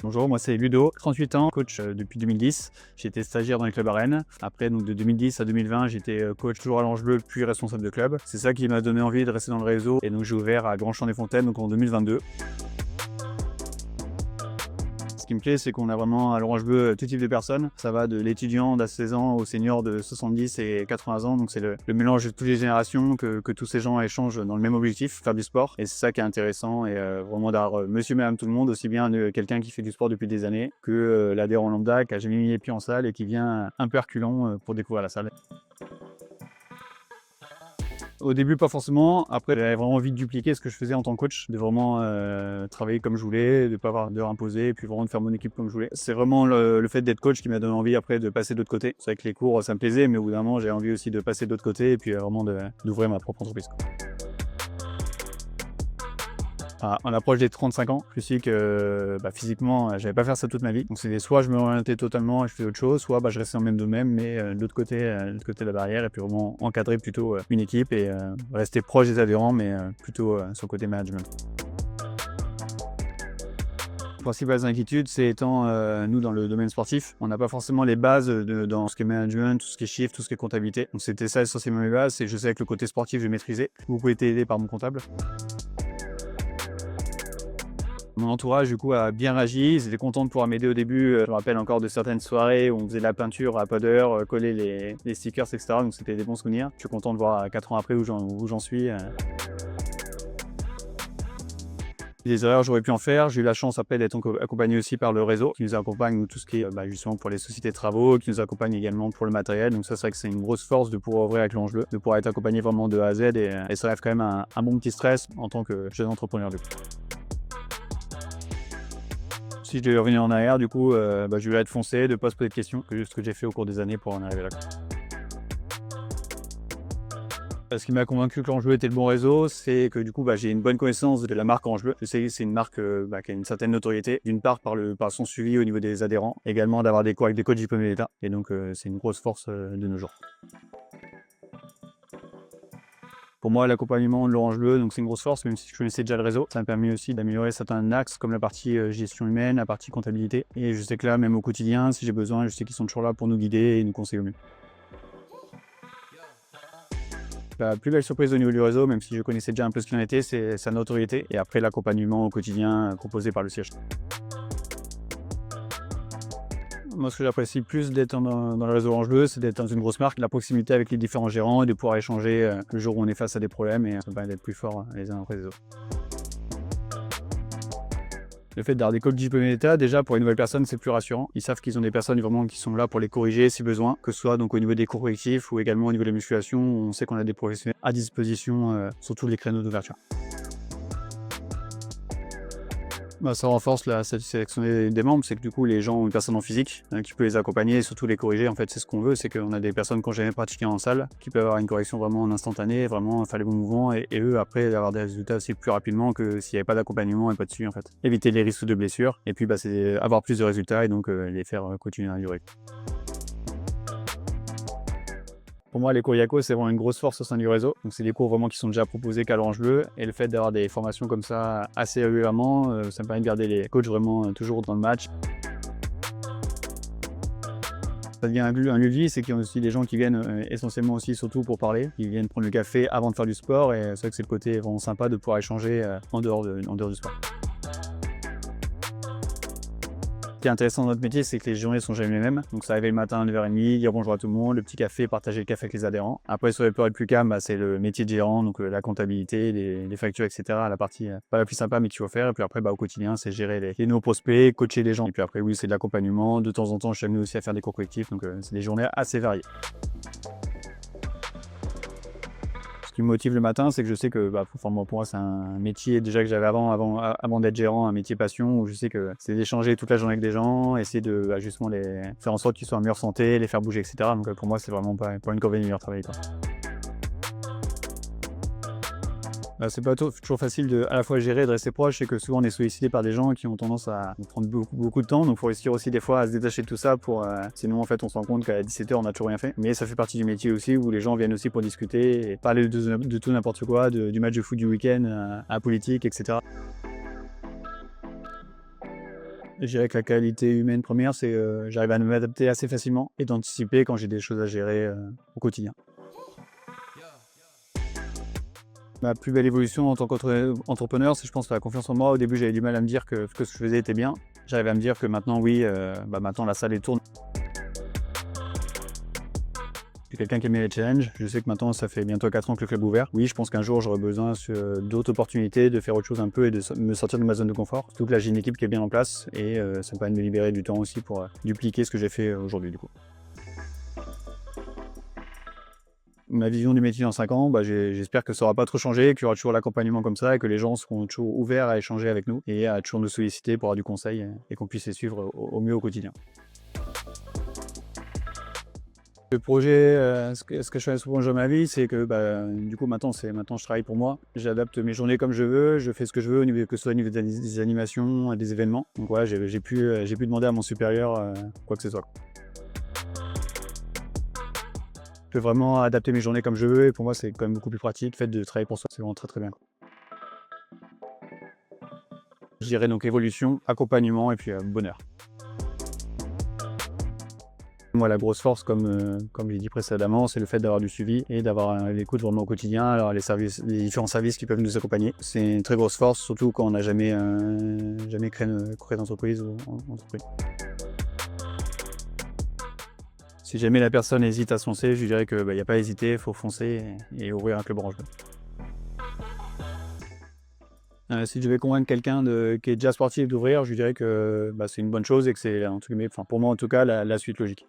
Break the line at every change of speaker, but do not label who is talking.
Bonjour, moi c'est Ludo, 38 ans, coach depuis 2010. J'étais stagiaire dans les clubs à Rennes. Après, donc de 2010 à 2020, j'étais coach toujours à l'Ange Bleu, puis responsable de club. C'est ça qui m'a donné envie de rester dans le réseau. Et donc j'ai ouvert à Grand-Champ-des-Fontaines donc en 2022. Ce qui me plaît, c'est qu'on a vraiment à l'Orange Bleu tout type de personnes. Ça va de l'étudiant d'à 16 ans au senior de 70 et 80 ans. Donc c'est le mélange de toutes les générations, que tous ces gens échangent dans le même objectif, faire du sport. Et c'est ça qui est intéressant et vraiment d'avoir monsieur, madame, tout le monde, aussi bien quelqu'un qui fait du sport depuis des années que l'adhérent lambda qui a jamais mis les pieds en salle et qui vient un peu reculant pour découvrir la salle. Au début, pas forcément. Après, j'avais vraiment envie de dupliquer ce que je faisais en tant que coach, de vraiment travailler comme je voulais, de ne pas avoir d'heures imposées, et puis vraiment de faire mon équipe comme je voulais. C'est vraiment le fait d'être coach qui m'a donné envie après de passer de l'autre côté. C'est vrai que les cours, ça me plaisait, mais au bout d'un moment, j'ai envie aussi de passer de l'autre côté et puis vraiment d'ouvrir ma propre entreprise. En approche des 35 ans, je sais que physiquement, j'allais pas faire ça toute ma vie. Donc c'était soit je me orientais totalement et je faisais autre chose, soit je restais dans le même domaine, mais de l'autre côté de la barrière, et puis vraiment encadrer plutôt une équipe et rester proche des adhérents, mais plutôt sur le côté management. Les principales inquiétudes, c'est étant nous dans le domaine sportif, on n'a pas forcément les bases dans ce qui est management, tout ce qui est chiffre, tout ce qui est comptabilité. Donc c'était ça essentiellement mes bases, et je sais que le côté sportif, je maîtrisais. Vous pouvez être aidé par mon comptable. Mon entourage, du coup, a bien réagi. Ils étaient contents de pouvoir m'aider au début. Je me rappelle encore de certaines soirées où on faisait de la peinture à pas d'heure, coller les stickers, etc. Donc c'était des bons souvenirs. Je suis content de voir 4 ans après où j'en suis. Des erreurs, j'aurais pu en faire. J'ai eu la chance après d'être accompagné aussi par le réseau qui nous accompagne tout ce qui est justement pour les sociétés de travaux, qui nous accompagne également pour le matériel. Donc ça, c'est vrai que c'est une grosse force de pouvoir ouvrir avec l'Ange Bleu, de pouvoir être accompagné vraiment de A à Z. Et ça rêve quand même un bon petit stress en tant que jeune entrepreneur du coup. Si je devais revenir en arrière, du coup, je vais être foncé, de ne pas se poser de questions, que juste ce que j'ai fait au cours des années pour en arriver là. Ce qui m'a convaincu que l'Ange Bleu était le bon réseau, c'est que du coup, j'ai une bonne connaissance de la marque Ange Bleu. Je sais que c'est une marque qui a une certaine notoriété, d'une part par son suivi au niveau des adhérents, également d'avoir des cours avec des coachs diplômés d'État. Et donc, c'est une grosse force de nos jours. Pour moi, l'accompagnement de l'Orange Bleu, donc c'est une grosse force, même si je connaissais déjà le réseau. Ça m'a permis aussi d'améliorer certains axes comme la partie gestion humaine, la partie comptabilité. Et je sais que là, même au quotidien, si j'ai besoin, je sais qu'ils sont toujours là pour nous guider et nous conseiller au mieux. La plus belle surprise au niveau du réseau, même si je connaissais déjà un peu ce qu'il en était, c'est sa notoriété et après l'accompagnement au quotidien proposé par le siège. Moi, ce que j'apprécie plus d'être dans le réseau Orange Bleu, c'est d'être dans une grosse marque, la proximité avec les différents gérants et de pouvoir échanger le jour où on est face à des problèmes, et ça permet d'être plus forts les uns après les autres. Le fait d'avoir des coachs diplômés d'État, déjà pour les nouvelles personnes, c'est plus rassurant. Ils savent qu'ils ont des personnes vraiment qui sont là pour les corriger si besoin, que ce soit donc au niveau des cours collectifs ou également au niveau de la musculation. On sait qu'on a des professionnels à disposition sur tous les créneaux d'ouverture. Ça renforce la satisfaction des membres, c'est que du coup les gens ont une personne en physique qui peut les accompagner et surtout les corriger. En fait, c'est ce qu'on veut, c'est qu'on a des personnes qui n'ont jamais pratiqué en salle, qui peuvent avoir une correction vraiment en instantané, vraiment faire les bons mouvements et eux après avoir des résultats aussi plus rapidement que s'il n'y avait pas d'accompagnement et pas de suivi en fait. Éviter les risques de blessures et puis c'est avoir plus de résultats et donc les faire continuer à durer. Pour moi, les cours Yako, c'est vraiment une grosse force au sein du réseau. Donc, c'est des cours vraiment qui sont déjà proposés qu'à l'Orange Bleu. Et le fait d'avoir des formations comme ça assez régulièrement, ça me permet de garder les coachs vraiment toujours dans le match. Ça devient un lieu de vie, c'est qu'il y a aussi des gens qui viennent essentiellement aussi surtout pour parler, qui viennent prendre le café avant de faire du sport. Et c'est vrai que c'est le côté vraiment sympa de pouvoir échanger en dehors du sport. Ce qui est intéressant dans notre métier, c'est que les journées sont jamais les mêmes. Donc ça arrive le matin à 9h30, dire bonjour à tout le monde, le petit café, partager le café avec les adhérents. Après, sur les périodes plus calmes, c'est le métier de gérant, donc la comptabilité, les factures, etc. La partie pas la plus sympa, mais qu'il faut faire. Et puis après, au quotidien, c'est gérer les nouveaux prospects, coacher les gens. Et puis après, oui, c'est de l'accompagnement. De temps en temps, je suis amené aussi à faire des cours collectifs. Donc c'est des journées assez variées. Ce qui me motive le matin, c'est que je sais que pour moi, c'est un métier déjà que j'avais avant d'être gérant, un métier passion où je sais que c'est d'échanger toute la journée avec des gens, essayer de justement les faire en sorte qu'ils soient en meilleure santé, les faire bouger, etc. Donc pour moi, c'est vraiment pas une corvée de venir travailler. C'est pas toujours facile de à la fois gérer et de rester proche, c'est que souvent on est sollicité par des gens qui ont tendance à nous prendre beaucoup de temps, donc il faut réussir aussi des fois à se détacher de tout ça sinon en fait on se rend compte qu'à 17h on n'a toujours rien fait. Mais ça fait partie du métier aussi où les gens viennent aussi pour discuter et parler de tout n'importe quoi, du match de foot du week-end à la politique, etc. Je dirais que la qualité humaine première, c'est j'arrive à m'adapter assez facilement et d'anticiper quand j'ai des choses à gérer au quotidien. Ma plus belle évolution en tant qu'entrepreneur, c'est je pense la confiance en moi. Au début, j'avais du mal à me dire que ce que je faisais était bien. J'arrive à me dire que maintenant, oui, maintenant la salle elle tourne. Je suis quelqu'un qui aime bien les challenges. Je sais que maintenant, ça fait bientôt 4 ans que le club est ouvert. Oui, je pense qu'un jour, j'aurai besoin d'autres opportunités, de faire autre chose un peu et de me sortir de ma zone de confort. Surtout que là, j'ai une équipe qui est bien en place et ça me permet de me libérer du temps aussi pour dupliquer ce que j'ai fait aujourd'hui du coup. Ma vision du métier dans 5 ans, j'espère que ça n'aura pas trop changé, qu'il y aura toujours l'accompagnement comme ça et que les gens seront toujours ouverts à échanger avec nous et à toujours nous solliciter pour avoir du conseil et qu'on puisse les suivre au mieux au quotidien. Le projet, ce que je fais souvent dans ma vie, c'est que du coup maintenant je travaille pour moi. J'adapte mes journées comme je veux, je fais ce que je veux, que ce soit au niveau des animations, des événements. Donc voilà, j'ai pu demander à mon supérieur quoi que ce soit. Je peux vraiment adapter mes journées comme je veux et pour moi c'est quand même beaucoup plus pratique. Le fait de travailler pour soi, c'est vraiment très très bien. Je dirais donc évolution, accompagnement et puis bonheur. Moi, la grosse force, comme j'ai dit précédemment, c'est le fait d'avoir du suivi et d'avoir l'écoute vraiment au quotidien, alors les différents services qui peuvent nous accompagner. C'est une très grosse force, surtout quand on n'a jamais créé d'entreprise ou entreprise. Si jamais la personne hésite à se lancer, je lui dirais qu'il n'y a pas à hésiter, il faut foncer et ouvrir un club Orange Bleu. Si je devais convaincre quelqu'un qui est déjà sportif d'ouvrir, je lui dirais que c'est une bonne chose et que c'est, entre guillemets, pour moi en tout cas, la suite logique.